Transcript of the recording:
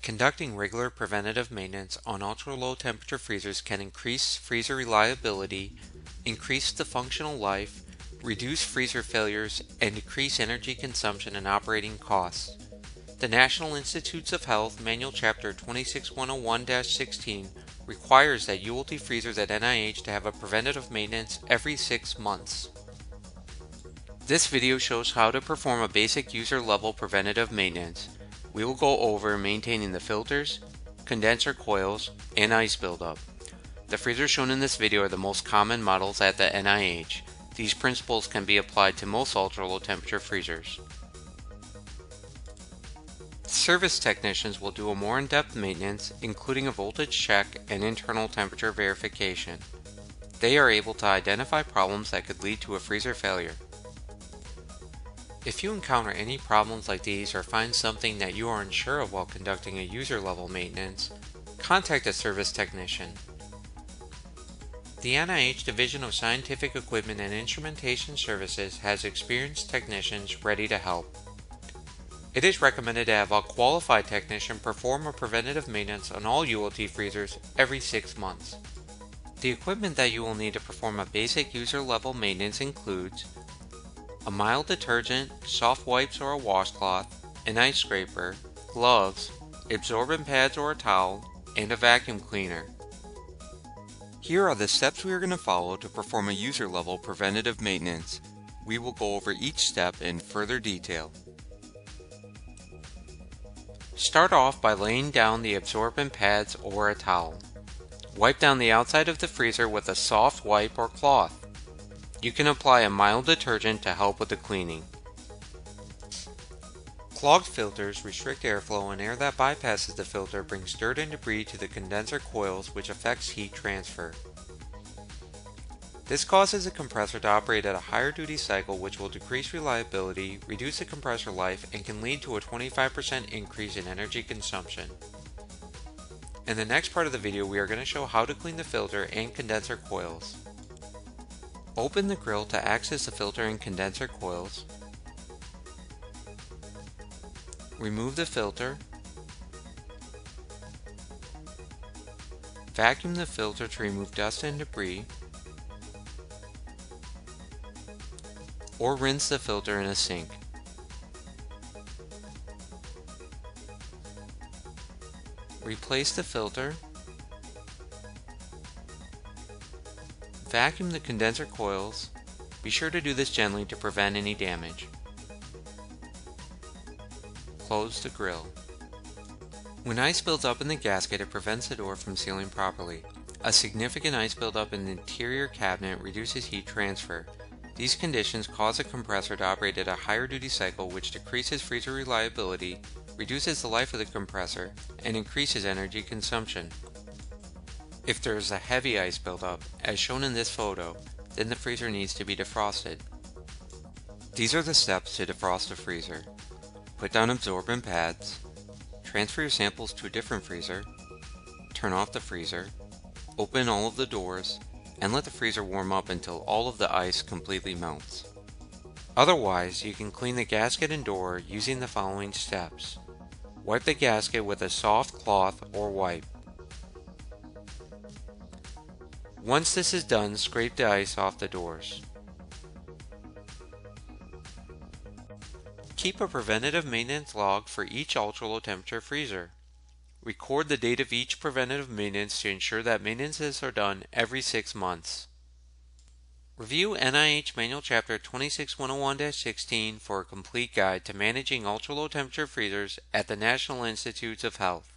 Conducting regular preventative maintenance on ultra-low temperature freezers can increase freezer reliability, increase the functional life, reduce freezer failures, and decrease energy consumption and operating costs. The National Institutes of Health Manual Chapter 26101-16 requires that ULT freezers at NIH to have a preventative maintenance every 6 months. This video shows how to perform a basic user-level preventative maintenance. We will go over maintaining the filters, condenser coils, and ice buildup. The freezers shown in this video are the most common models at the NIH. These principles can be applied to most ultra-low temperature freezers. Service technicians will do a more in-depth maintenance, including a voltage check and internal temperature verification. They are able to identify problems that could lead to a freezer failure. If you encounter any problems like these or find something that you are unsure of while conducting a user-level maintenance, contact a service technician. The NIH Division of Scientific Equipment and Instrumentation Services has experienced technicians ready to help. It is recommended to have a qualified technician perform a preventative maintenance on all ULT freezers every 6 months. The equipment that you will need to perform a basic user-level maintenance includes a mild detergent, soft wipes or a washcloth, an ice scraper, gloves, absorbent pads or a towel, and a vacuum cleaner. Here are the steps we are going to follow to perform a user-level preventative maintenance. We will go over each step in further detail. Start off by laying down the absorbent pads or a towel. Wipe down the outside of the freezer with a soft wipe or cloth. You can apply a mild detergent to help with the cleaning. Clogged filters restrict airflow, and air that bypasses the filter brings dirt and debris to the condenser coils, which affects heat transfer. This causes the compressor to operate at a higher duty cycle, which will decrease reliability, reduce the compressor life, and can lead to a 25% increase in energy consumption. In the next part of the video, we are going to show how to clean the filter and condenser coils. Open the grill to access the filter and condenser coils. Remove the filter. Vacuum the filter to remove dust and debris, or rinse the filter in a sink. Replace the filter. Vacuum the condenser coils. Be sure to do this gently to prevent any damage. Close the grill. When ice builds up in the gasket, it prevents the door from sealing properly. A significant ice buildup in the interior cabinet reduces heat transfer. These conditions cause the compressor to operate at a higher duty cycle, which decreases freezer reliability, reduces the life of the compressor, and increases energy consumption. If there is a heavy ice buildup, as shown in this photo, then the freezer needs to be defrosted. These are the steps to defrost the freezer. Put down absorbent pads, transfer your samples to a different freezer, turn off the freezer, open all of the doors, and let the freezer warm up until all of the ice completely melts. Otherwise, you can clean the gasket and door using the following steps. Wipe the gasket with a soft cloth or wipe. Once this is done, scrape the ice off the doors. Keep a preventative maintenance log for each ultra-low temperature freezer. Record the date of each preventative maintenance to ensure that maintenances are done every 6 months. Review NIH Manual Chapter 26101-16 for a complete guide to managing ultra-low temperature freezers at the National Institutes of Health.